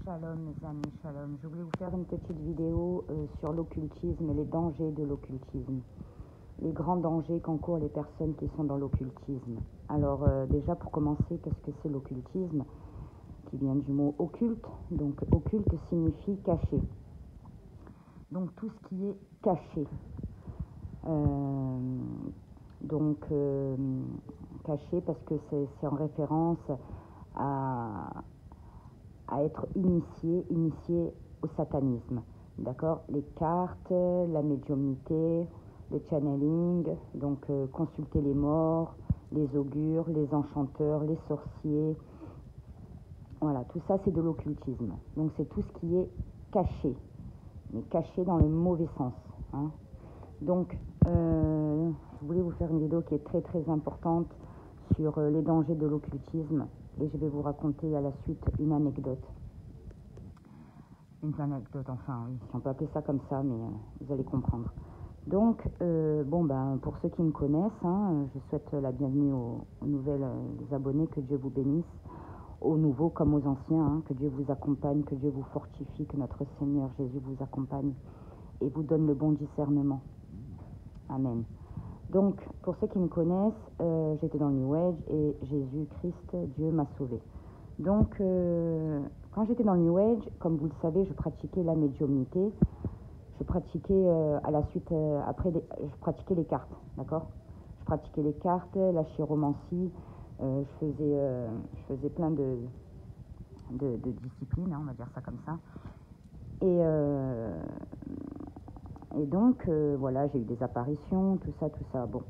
Shalom mes amis, shalom. Je voulais vous faire une petite vidéo sur l'occultisme et les dangers de l'occultisme. Les grands dangers qu'encourent les personnes qui sont dans l'occultisme. Alors déjà pour commencer, qu'est-ce que c'est l'occultisme? Qui vient du mot occulte. Donc occulte signifie caché. Donc tout ce qui est caché. Caché parce que c'est en référence à être initié au satanisme. D'accord? Les cartes, la médiumnité, le channeling, donc consulter les morts, les augures, les enchanteurs, les sorciers. Voilà, tout ça c'est de l'occultisme. Donc c'est tout ce qui est caché, mais caché dans le mauvais sens. Hein. Donc je voulais vous faire une vidéo qui est très très importante sur les dangers de l'occultisme et je vais vous raconter à la suite une anecdote. Une anecdote, enfin oui, si on peut appeler ça comme ça, mais vous allez comprendre. Donc, pour ceux qui me connaissent, hein, je souhaite la bienvenue aux nouvelles abonnés, que Dieu vous bénisse, aux nouveaux comme aux anciens, hein, que Dieu vous accompagne, que Dieu vous fortifie, que notre Seigneur Jésus vous accompagne et vous donne le bon discernement. Amen. Donc, pour ceux qui me connaissent, j'étais dans le New Age et Jésus-Christ, Dieu m'a sauvé. Donc, quand j'étais dans le New Age, comme vous le savez, je pratiquais la médiumnité. Je pratiquais à la suite, je pratiquais les cartes, d'accord? Je pratiquais les cartes, la chiromancie. Je faisais plein de disciplines, hein, on va dire ça comme ça. Et donc, voilà, j'ai eu des apparitions, tout ça, bon.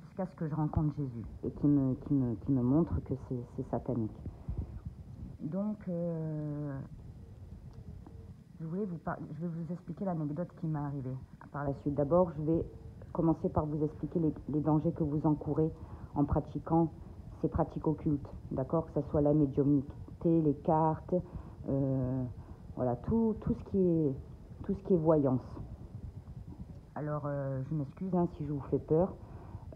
Jusqu'à ce que je rencontre Jésus et qui me montre que c'est satanique. Donc, je vais vous expliquer l'anecdote qui m'est arrivée par la suite. D'abord, je vais commencer par vous expliquer les dangers que vous encourez en pratiquant ces pratiques occultes, d'accord? Que ce soit la médiumnité, les cartes, voilà, tout ce qui est voyance. Alors, je m'excuse hein, si je vous fais peur.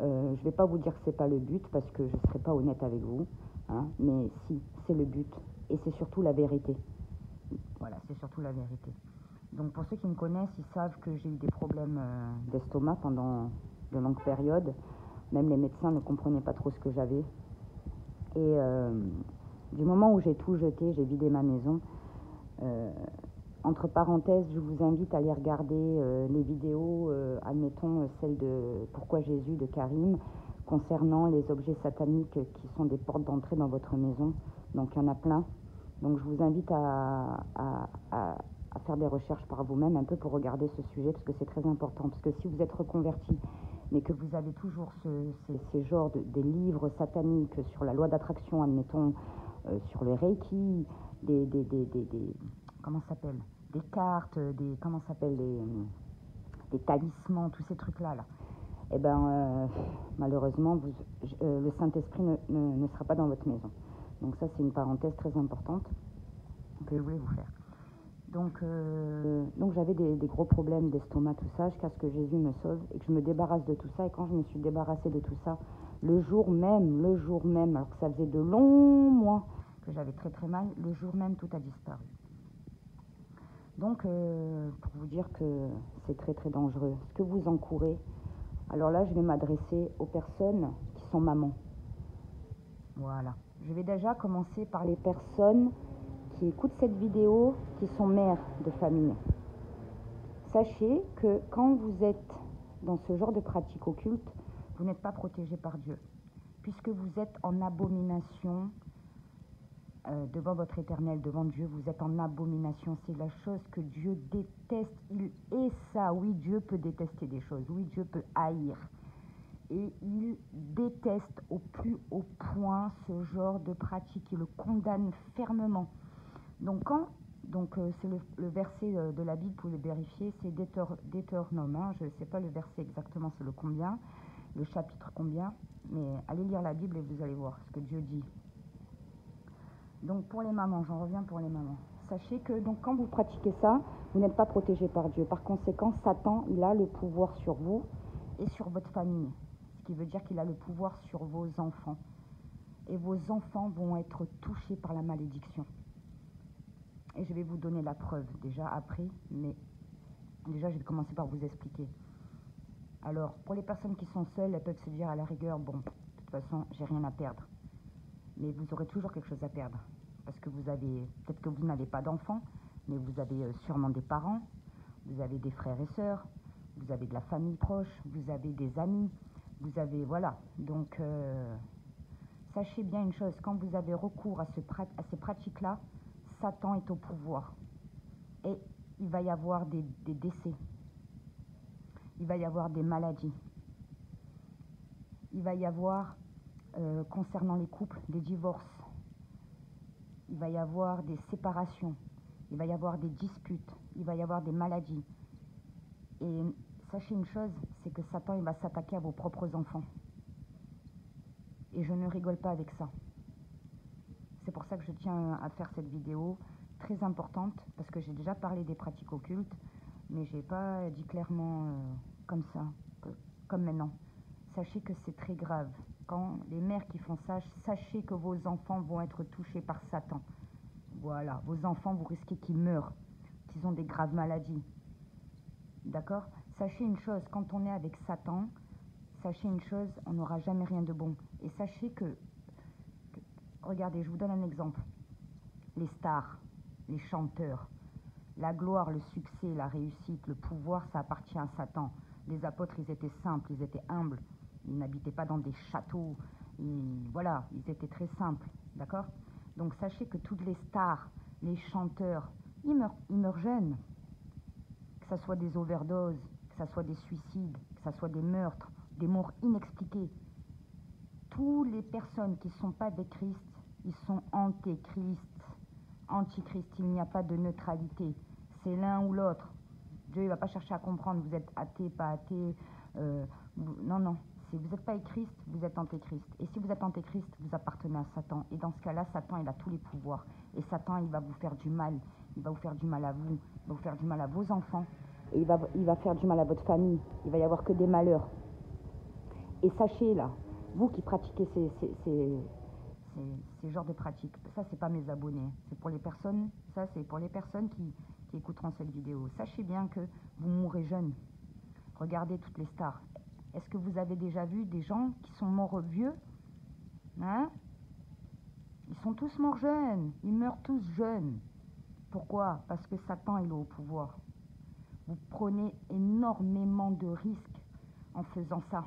Je ne vais pas vous dire que ce n'est pas le but parce que je ne serai pas honnête avec vous, hein, mais si, c'est le but et c'est surtout la vérité. Voilà, c'est surtout la vérité. Donc pour ceux qui me connaissent, ils savent que j'ai eu des problèmes d'estomac pendant de longues périodes. Même les médecins ne comprenaient pas trop ce que j'avais. Et du moment où j'ai tout jeté, j'ai vidé ma maison. Entre parenthèses, je vous invite à aller regarder les vidéos, admettons celle de Pourquoi Jésus de Karim, concernant les objets sataniques qui sont des portes d'entrée dans votre maison. Donc il y en a plein. Donc je vous invite à faire des recherches par vous-même un peu pour regarder ce sujet parce que c'est très important. Parce que si vous êtes reconverti mais que vous avez toujours ces genres des livres sataniques sur la loi d'attraction, admettons, sur le Reiki, comment ça s'appelle, des cartes, comment ça s'appelle, des talismans, tous ces trucs-là, là. Eh bien, malheureusement, le Saint-Esprit ne sera pas dans votre maison. Donc ça, c'est une parenthèse très importante que je voulais vous faire. Donc j'avais des gros problèmes d'estomac, tout ça, jusqu'à ce que Jésus me sauve et que je me débarrasse de tout ça. Et quand je me suis débarrassée de tout ça, le jour même, alors que ça faisait de longs mois que j'avais très très mal, le jour même, tout a disparu. Donc, pour vous dire que c'est très très dangereux, ce que vous encourez. Alors là, je vais m'adresser aux personnes qui sont mamans. Voilà. Je vais déjà commencer par les personnes qui écoutent cette vidéo, qui sont mères de famille. Sachez que quand vous êtes dans ce genre de pratique occulte, vous n'êtes pas protégé par Dieu, puisque vous êtes en abomination devant votre éternel, devant Dieu, vous êtes en abomination. C'est la chose que Dieu déteste. Il est ça. Oui, Dieu peut détester des choses. Oui, Dieu peut haïr. Et il déteste au plus haut point ce genre de pratique. Il le condamne fermement. Donc, c'est le verset de la Bible, pour le vérifier, c'est Deutéronome. Hein, je ne sais pas le verset exactement, c'est le combien, le chapitre combien, mais allez lire la Bible et vous allez voir ce que Dieu dit. Donc pour les mamans, j'en reviens pour les mamans. Sachez que donc quand vous pratiquez ça, vous n'êtes pas protégé par Dieu. Par conséquent, Satan, il a le pouvoir sur vous et sur votre famille. Ce qui veut dire qu'il a le pouvoir sur vos enfants. Et vos enfants vont être touchés par la malédiction. Et je vais vous donner la preuve déjà après, mais déjà je vais commencer par vous expliquer. Alors, pour les personnes qui sont seules, elles peuvent se dire à la rigueur, bon, de toute façon, j'ai rien à perdre. Mais vous aurez toujours quelque chose à perdre. Parce que vous avez, peut-être que vous n'avez pas d'enfants, mais vous avez sûrement des parents, vous avez des frères et sœurs, vous avez de la famille proche, vous avez des amis, vous avez, voilà. Donc, sachez bien une chose, quand vous avez recours à ces pratiques-là, Satan est au pouvoir. Et il va y avoir des décès. Il va y avoir des maladies. Il va y avoir, concernant les couples, des divorces. Il va y avoir des séparations. Il va y avoir des disputes. Il va y avoir des maladies. Et sachez une chose, c'est que Satan, il va s'attaquer à vos propres enfants. Et je ne rigole pas avec ça. C'est pour ça que je tiens à faire cette vidéo très importante, parce que j'ai déjà parlé des pratiques occultes, mais je n'ai pas dit clairement comme ça, comme maintenant. Sachez que c'est très grave. Quand les mères qui font ça, sachez que vos enfants vont être touchés par Satan. Voilà, vos enfants, vous risquez qu'ils meurent, qu'ils ont des graves maladies. D'accord? Sachez une chose, quand on est avec Satan, sachez une chose, on n'aura jamais rien de bon. Et sachez que, regardez, je vous donne un exemple. Les stars, les chanteurs, la gloire, le succès, la réussite, le pouvoir, ça appartient à Satan. Les apôtres, ils étaient simples, ils étaient humbles. Ils n'habitaient pas dans des châteaux. Voilà, ils étaient très simples. D'accord? Donc sachez que toutes les stars, les chanteurs, ils meurent jeunes. Que ce soit des overdoses, que ce soit des suicides, que ce soit des meurtres, des morts inexpliquées. Toutes les personnes qui ne sont pas des Christ, ils sont antéchrist. Antichrist, il n'y a pas de neutralité. C'est l'un ou l'autre. Dieu ne va pas chercher à comprendre, vous êtes athée, pas athée. Non, non. Si vous n'êtes pas Christ, vous êtes antéchrist. Et si vous êtes antéchrist, vous appartenez à Satan. Et dans ce cas-là, Satan, il a tous les pouvoirs. Et Satan, il va vous faire du mal. Il va vous faire du mal à vous. Il va vous faire du mal à vos enfants. Et il va faire du mal à votre famille. Il va y avoir que des malheurs. Et sachez, là, vous qui pratiquez ces genres de pratiques, ça, c'est pas mes abonnés. C'est pour les personnes, ça, c'est pour les personnes qui écouteront cette vidéo. Sachez bien que vous mourrez jeune. Regardez toutes les stars. Est-ce que vous avez déjà vu des gens qui sont morts vieux? Hein? Ils sont tous morts jeunes. Ils meurent tous jeunes. Pourquoi? Parce que Satan est au pouvoir. Vous prenez énormément de risques en faisant ça.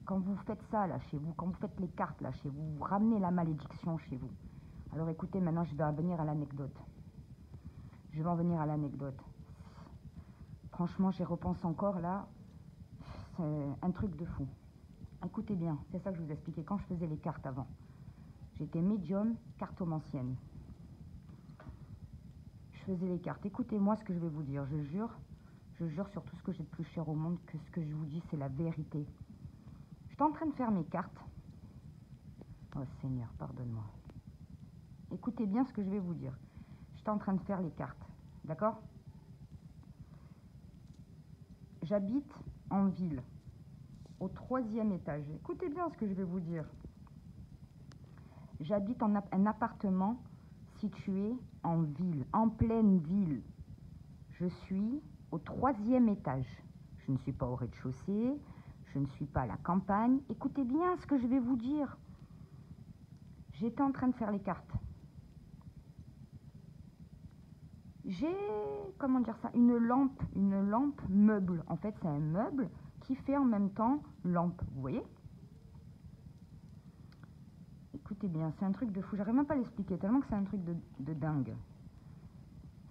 Quand vous faites ça là chez vous, quand vous faites les cartes là chez vous, vous ramenez la malédiction chez vous. Alors écoutez, maintenant je vais en venir à l'anecdote. Je vais en venir à l'anecdote. Franchement, j'y repense encore là. C'est un truc de fou. Écoutez bien, c'est ça que je vous expliquais quand je faisais les cartes avant. J'étais médium, cartomancienne. Je faisais les cartes. Écoutez-moi ce que je vais vous dire. Je jure sur tout ce que j'ai de plus cher au monde que ce que je vous dis, c'est la vérité. J'étais en train de faire mes cartes. Oh Seigneur, pardonne-moi. Écoutez bien ce que je vais vous dire. J'étais en train de faire les cartes. D'accord? J'habite en ville, au 3e étage. Écoutez bien ce que je vais vous dire. J'habite en un appartement situé en ville, en pleine ville. Je suis au 3e étage. Je ne suis pas au rez-de-chaussée, je ne suis pas à la campagne. Écoutez bien ce que je vais vous dire. J'étais en train de faire les cartes. J'ai, comment dire ça, une lampe meuble. En fait, c'est un meuble qui fait en même temps lampe, vous voyez? Écoutez bien, c'est un truc de fou. J'arrive même pas à l'expliquer, tellement que c'est un truc de dingue.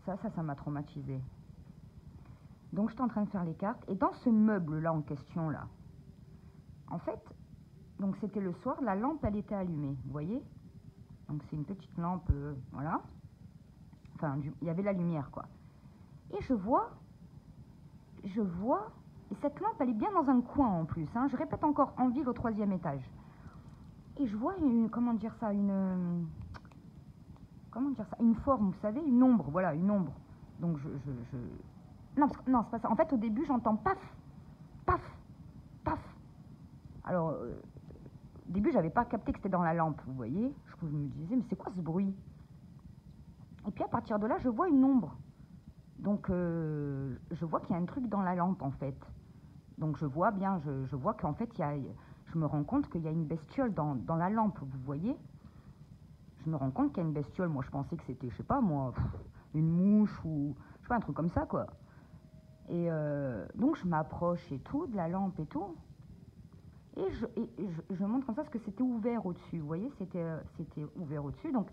Ça m'a traumatisé. Donc, j'étais en train de faire les cartes. Et dans ce meuble-là en question, là, en fait, donc c'était le soir, la lampe, elle était allumée, vous voyez? Donc, c'est une petite lampe, voilà. Enfin, il y avait la lumière, quoi. Et je vois, et cette lampe, elle est bien dans un coin en plus, hein. Je répète encore, en ville au 3e étage. Et je vois comment dire ça, une forme, vous savez, une ombre, voilà, une ombre. Donc non, non, c'est pas ça. En fait, au début, j'entends paf, paf, paf. Alors, au début, j'avais pas capté que c'était dans la lampe, vous voyez. Je me disais, mais c'est quoi ce bruit? Et puis à partir de là, je vois une ombre. Donc, je vois qu'il y a un truc dans la lampe, en fait. Donc, je vois bien, je vois qu'en fait, je me rends compte qu'il y a une bestiole dans la lampe, vous voyez? Je me rends compte qu'il y a une bestiole. Moi, je pensais que c'était, je sais pas, moi, une mouche ou, je sais pas, un truc comme ça, quoi. Et donc, je m'approche et tout, de la lampe et tout. Et je monte comme ça, parce que c'était ouvert au-dessus, vous voyez? C'était ouvert au-dessus, donc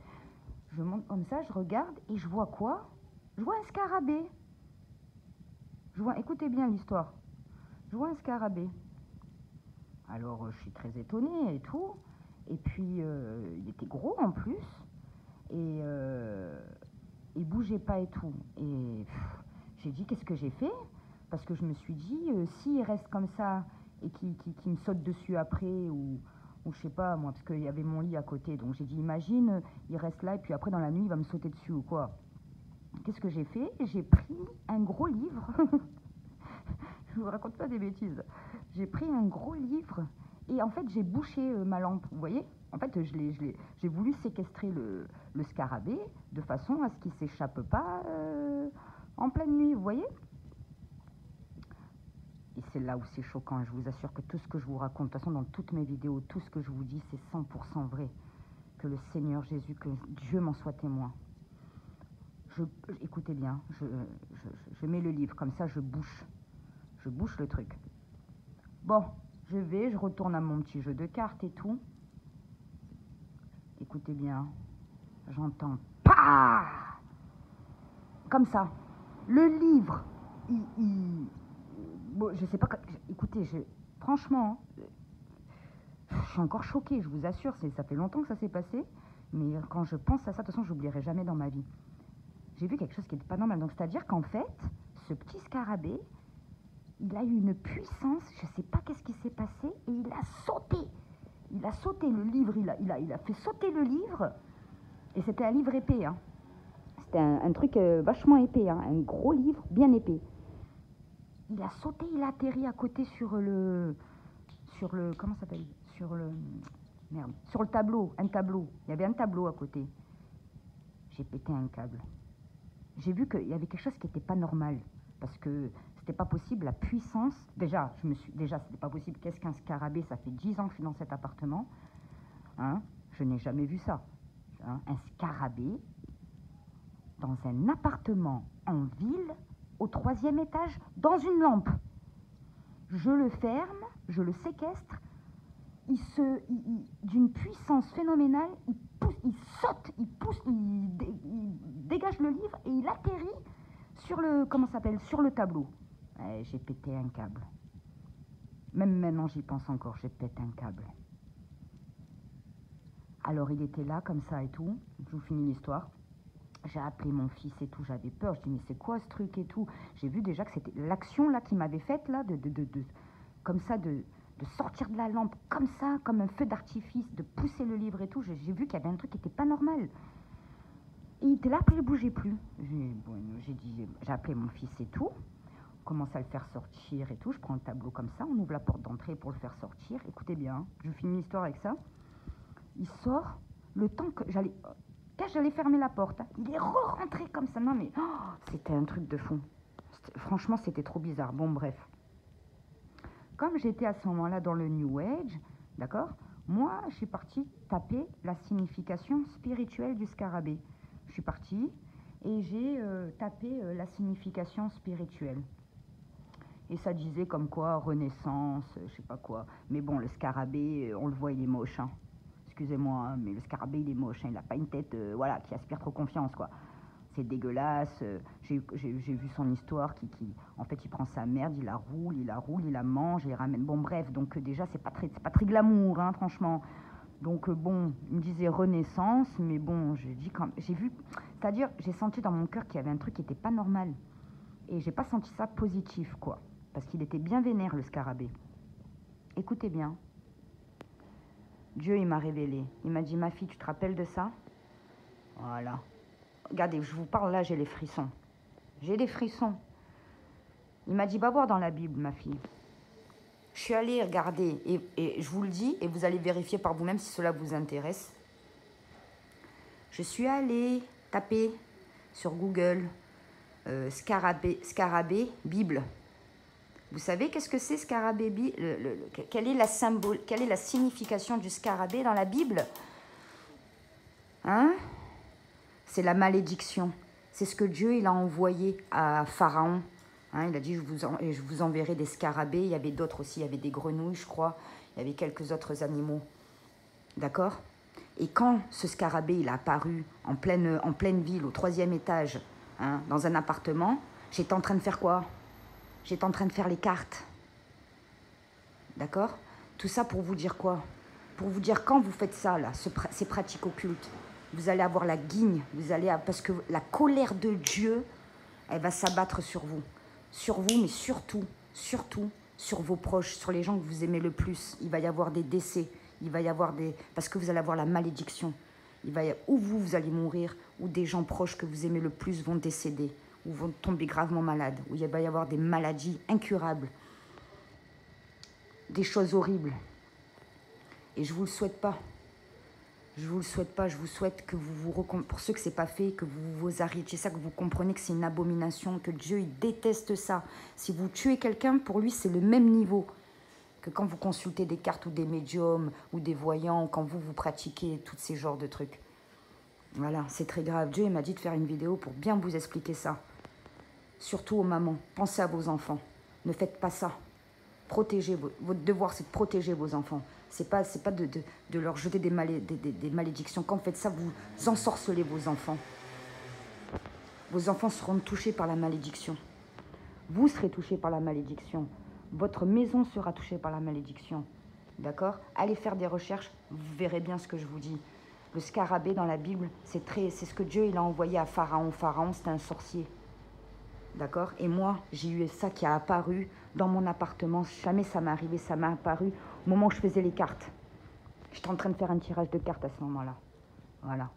je monte comme ça, je regarde, et je vois quoi? Je vois un scarabée. Écoutez bien l'histoire. Je vois un scarabée. Alors, je suis très étonnée et tout. Et puis, il était gros en plus. Et il bougeait pas et tout. Et j'ai dit, qu'est-ce que j'ai fait? Parce que je me suis dit, s'il reste comme ça et qu'il me saute dessus après, ou je sais pas, moi, parce qu'il y avait mon lit à côté. Donc, j'ai dit, imagine, il reste là et puis après, dans la nuit, il va me sauter dessus ou quoi. Qu'est-ce que j'ai fait? J'ai pris un gros livre. Je vous raconte pas des bêtises. J'ai pris un gros livre et en fait j'ai bouché ma lampe, vous voyez? En fait j'ai voulu séquestrer le scarabée de façon à ce qu'il s'échappe pas en pleine nuit, vous voyez? Et c'est là où c'est choquant, je vous assure que tout ce que je vous raconte, de toute façon dans toutes mes vidéos, tout ce que je vous dis c'est 100% vrai. Que le Seigneur Jésus, que Dieu m'en soit témoin. Écoutez bien, je mets le livre, comme ça je bouche le truc. Bon, je retourne à mon petit jeu de cartes et tout. Écoutez bien, j'entends PAH comme ça. Le livre, bon, je sais pas, écoutez, franchement, je suis encore choquée, je vous assure, ça fait longtemps que ça s'est passé, mais quand je pense à ça, de toute façon, je n'oublierai jamais dans ma vie. J'ai vu quelque chose qui n'était pas normal, donc c'est-à-dire qu'en fait, ce petit scarabée, il a eu une puissance, je ne sais pas qu'est-ce qui s'est passé, et il a sauté. Il a sauté le livre, il a fait sauter le livre, et c'était un livre épais. Hein. C'était un truc vachement épais, hein, un gros livre bien épais. Il a sauté, il a atterri à côté sur le comment ça s'appelle? Sur le tableau, un tableau. Il y avait un tableau à côté. J'ai pété un câble. J'ai vu qu'il y avait quelque chose qui n'était pas normal, parce que c'était pas possible, la puissance. Déjà, c'était pas possible. Qu'est-ce qu'un scarabée? Ça fait 10 ans que je suis dans cet appartement. Hein, je n'ai jamais vu ça. Hein, un scarabée dans un appartement en ville, au 3e étage, dans une lampe. Je le ferme, je le séquestre. D'une puissance phénoménale, il saute, il pousse, il dégage le livre et il atterrit sur sur le tableau. J'ai pété un câble. Même maintenant, j'y pense encore, j'ai pété un câble. Alors, il était là, comme ça et tout. Je vous finis l'histoire. J'ai appelé mon fils et tout, j'avais peur. Je dis, mais c'est quoi ce truc et tout? J'ai vu déjà que c'était l'action là qu'il m'avait faite, là, comme ça, de sortir de la lampe, comme ça, comme un feu d'artifice, de pousser le livre et tout. J'ai vu qu'il y avait un truc qui n'était pas normal. Et il était là, après il ne bougeait plus. J'ai appelé mon fils et tout. On commence à le faire sortir et tout. Je prends le tableau comme ça, on ouvre la porte d'entrée pour le faire sortir. Écoutez bien, je finis l'histoire avec ça. Il sort, le temps que j'allais fermer la porte. Il est rentré comme ça. Non mais, c'était un truc de fou. Franchement, c'était trop bizarre. Bon, bref. Comme j'étais à ce moment-là dans le New Age, d'accord, moi, je suis partie taper la signification spirituelle du scarabée. Je suis partie et j'ai tapé la signification spirituelle. Et ça disait comme quoi, renaissance, je sais pas quoi. Mais bon, le scarabée, on le voit, il est moche, hein. Excusez-moi, hein, mais le scarabée, il est moche, hein. Il n'a pas une tête, voilà, qui aspire trop confiance, quoi. C'est dégueulasse. J'ai vu son histoire en fait, il prend sa merde, il la roule, il la mange, il la ramène. Bon, bref, donc déjà, c'est pas très glamour, hein, franchement. Donc bon, il me disait renaissance, mais bon, j'ai vu, c'est-à-dire, j'ai senti dans mon cœur qu'il y avait un truc qui était pas normal. Et j'ai pas senti ça positif, quoi. Parce qu'il était bien vénère, le scarabée. Écoutez bien. Dieu, il m'a révélé. Il m'a dit, ma fille, tu te rappelles de ça? Voilà. Regardez, je vous parle là, j'ai les frissons. J'ai des frissons. Il m'a dit, va voir dans la Bible, ma fille. Je suis allée regarder, et je vous le dis, et vous allez vérifier par vous-même si cela vous intéresse. Je suis allée taper sur Google, scarabée, Bible. Vous savez qu'est-ce que c'est scarabée, quelle est la signification du scarabée dans la Bible? Hein? C'est la malédiction. C'est ce que Dieu il a envoyé à Pharaon. Hein, il a dit, je vous enverrai des scarabées. Il y avait d'autres aussi, il y avait des grenouilles, je crois. Il y avait quelques autres animaux. D'accord? Et quand ce scarabée il a apparu en pleine ville, au 3e étage, hein, dans un appartement, j'étais en train de faire quoi? J'étais en train de faire les cartes. D'accord? Tout ça pour vous dire quoi? Pour vous dire, quand vous faites ça, là, ces pratiques occultes, vous allez avoir la guigne, parce que la colère de Dieu, elle va s'abattre sur vous. Sur vous, mais surtout sur vos proches, sur les gens que vous aimez le plus. Il va y avoir des décès, il va y avoir parce que vous allez avoir la malédiction. Ou vous allez mourir, ou des gens proches que vous aimez le plus vont décéder, ou vont tomber gravement malades, ou il va y avoir des maladies incurables, des choses horribles. Et je ne vous le souhaite pas. Je ne vous le souhaite pas, je vous souhaite que pour ceux que ce n'est pas fait, que vous arrêtiez ça, que vous compreniez que c'est une abomination, que Dieu il déteste ça. Si vous tuez quelqu'un, pour lui c'est le même niveau que quand vous consultez des cartes ou des médiums ou des voyants, ou quand vous pratiquez tous ces genres de trucs. Voilà, c'est très grave. Dieu m'a dit de faire une vidéo pour bien vous expliquer ça. Surtout aux mamans, pensez à vos enfants. Ne faites pas ça. Protégez votre devoir, c'est de protéger vos enfants. C'est pas de leur jeter des malédictions. Quand vous faites ça, vous ensorcelez vos enfants. Vos enfants seront touchés par la malédiction. Vous serez touchés par la malédiction. Votre maison sera touchée par la malédiction. D'accord? Allez faire des recherches, vous verrez bien ce que je vous dis. Le scarabée dans la Bible, c'est ce que Dieu il a envoyé à Pharaon. Pharaon, c'était un sorcier. D'accord? Et moi, j'ai eu ça qui a apparu dans mon appartement. Jamais ça m'est arrivé, ça m'est apparu au moment où je faisais les cartes. J'étais en train de faire un tirage de cartes à ce moment-là. Voilà.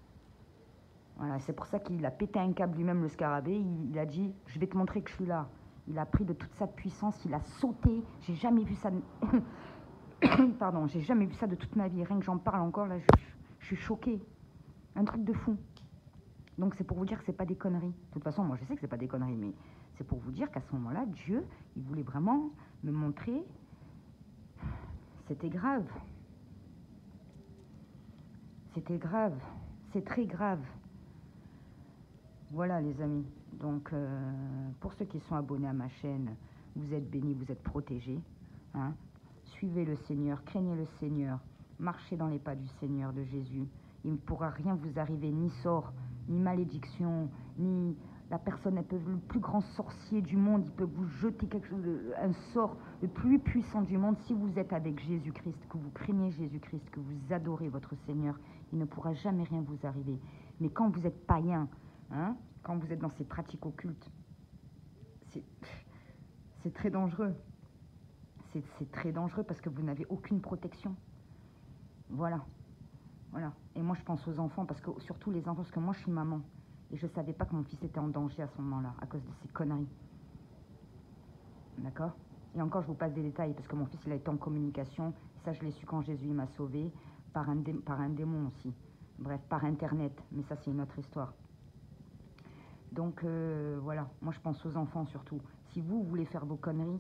Voilà, c'est pour ça qu'il a pété un câble lui-même, le scarabée. Il a dit, je vais te montrer que je suis là. Il a pris de toute sa puissance, il a sauté. J'ai jamais vu ça. Pardon, j'ai jamais vu ça de toute ma vie. Rien que j'en parle encore, là, je suis choquée. Un truc de fou. Donc c'est pour vous dire que c'est pas des conneries. De toute façon, moi je sais que c'est pas des conneries, mais c'est pour vous dire qu'à ce moment-là, Dieu, il voulait vraiment me montrer. C'était grave. C'était grave. C'est très grave. Voilà les amis. Donc pour ceux qui sont abonnés à ma chaîne, vous êtes bénis, vous êtes protégés. Hein. Suivez le Seigneur, craignez le Seigneur, marchez dans les pas du Seigneur, de Jésus. Il ne pourra rien vous arriver, ni sort, ni malédiction, ni la personne, elle peut le plus grand sorcier du monde, il peut vous jeter quelque chose, un sort le plus puissant du monde. Si vous êtes avec Jésus-Christ, que vous craignez Jésus-Christ, que vous adorez votre Seigneur, il ne pourra jamais rien vous arriver. Mais quand vous êtes païen, hein, quand vous êtes dans ces pratiques occultes, c'est très dangereux. C'est très dangereux parce que vous n'avez aucune protection. Voilà. Voilà. Et moi, je pense aux enfants, parce que surtout les enfants, parce que moi, je suis maman. Et je ne savais pas que mon fils était en danger à ce moment-là, à cause de ces conneries. D'accord? Et encore, je vous passe des détails, parce que mon fils, il a été en communication. Et ça, je l'ai su quand Jésus m'a sauvé, par un démon aussi. Bref, par Internet. Mais ça, c'est une autre histoire. Donc, voilà. Moi, je pense aux enfants, surtout. Si vous voulez faire vos conneries,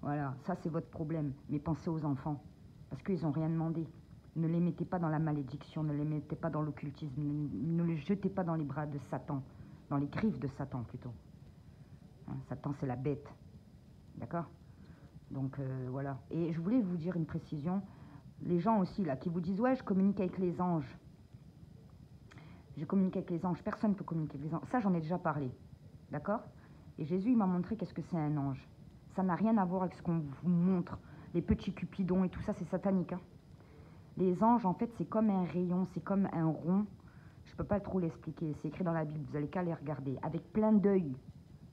voilà, ça, c'est votre problème. Mais pensez aux enfants, parce qu'ils n'ont rien demandé. Ne les mettez pas dans la malédiction, ne les mettez pas dans l'occultisme, ne les jetez pas dans les bras de Satan, dans les griffes de Satan plutôt. Hein, Satan, c'est la bête. D'accord? Donc voilà. Et je voulais vous dire une précision. Les gens aussi là qui vous disent ouais, je communique avec les anges. Je communique avec les anges. Personne ne peut communiquer avec les anges. Ça, j'en ai déjà parlé. D'accord? Et Jésus, il m'a montré qu'est-ce que c'est un ange. Ça n'a rien à voir avec ce qu'on vous montre. Les petits cupidons et tout ça, c'est satanique. Hein. Les anges, en fait, c'est comme un rayon, c'est comme un rond. Je ne peux pas trop l'expliquer. C'est écrit dans la Bible, vous n'allez qu'à les regarder. Avec plein d'œils.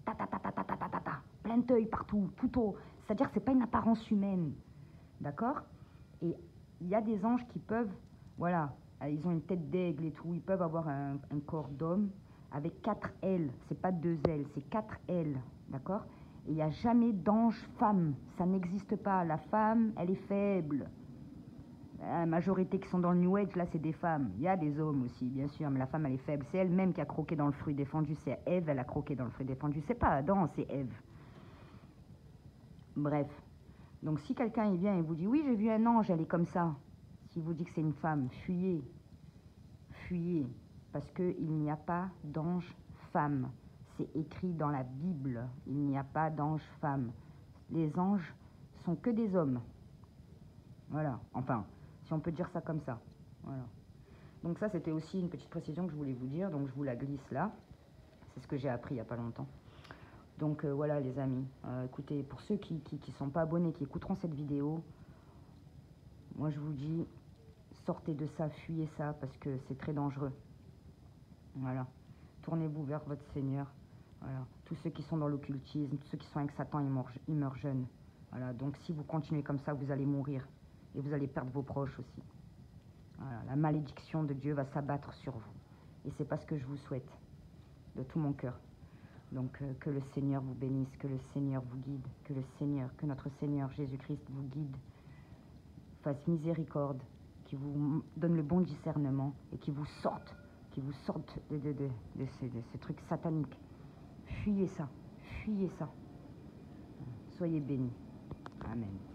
Ta, ta, ta, ta, ta, ta, ta, ta, ta. Plein d'œils partout, tout haut. C'est-à-dire que ce n'est pas une apparence humaine. D'accord? Et il y a des anges qui peuvent, voilà, ils ont une tête d'aigle et tout. Ils peuvent avoir un corps d'homme avec 4 ailes. Ce n'est pas 2 ailes, c'est 4 ailes. D'accord? Et il n'y a jamais d'ange femme. Ça n'existe pas. La femme, elle est faible. La majorité qui sont dans le New Age, là, c'est des femmes. Il y a des hommes aussi, bien sûr, mais la femme, elle est faible. C'est elle-même qui a croqué dans le fruit défendu. C'est Ève, elle a croqué dans le fruit défendu. C'est pas Adam, c'est Ève. Bref. Donc, si quelqu'un il vient et vous dit, oui, j'ai vu un ange, elle est comme ça. S'il vous dit que c'est une femme, fuyez. Fuyez. Parce qu'il n'y a pas d'ange femme. C'est écrit dans la Bible. Il n'y a pas d'ange femme. Les anges sont que des hommes. Voilà. Enfin, si on peut dire ça comme ça. Voilà. Donc ça, c'était aussi une petite précision que je voulais vous dire. Donc je vous la glisse là. C'est ce que j'ai appris il n'y a pas longtemps. Donc voilà les amis. Écoutez, pour ceux qui sont pas abonnés, qui écouteront cette vidéo, moi je vous dis, sortez de ça, fuyez ça, parce que c'est très dangereux. Voilà. Tournez-vous vers votre Seigneur. Voilà. Tous ceux qui sont dans l'occultisme, tous ceux qui sont avec Satan, ils meurent jeunes. Voilà. Donc si vous continuez comme ça, vous allez mourir. Et vous allez perdre vos proches aussi. Voilà. La malédiction de Dieu va s'abattre sur vous. Et c'est pas ce que je vous souhaite. De tout mon cœur. Donc que le Seigneur vous bénisse, que le Seigneur vous guide, que notre Seigneur Jésus-Christ vous guide, fasse miséricorde, qui vous donne le bon discernement et qui vous sorte de ces trucs sataniques. Fuyez ça, fuyez ça. Soyez bénis. Amen.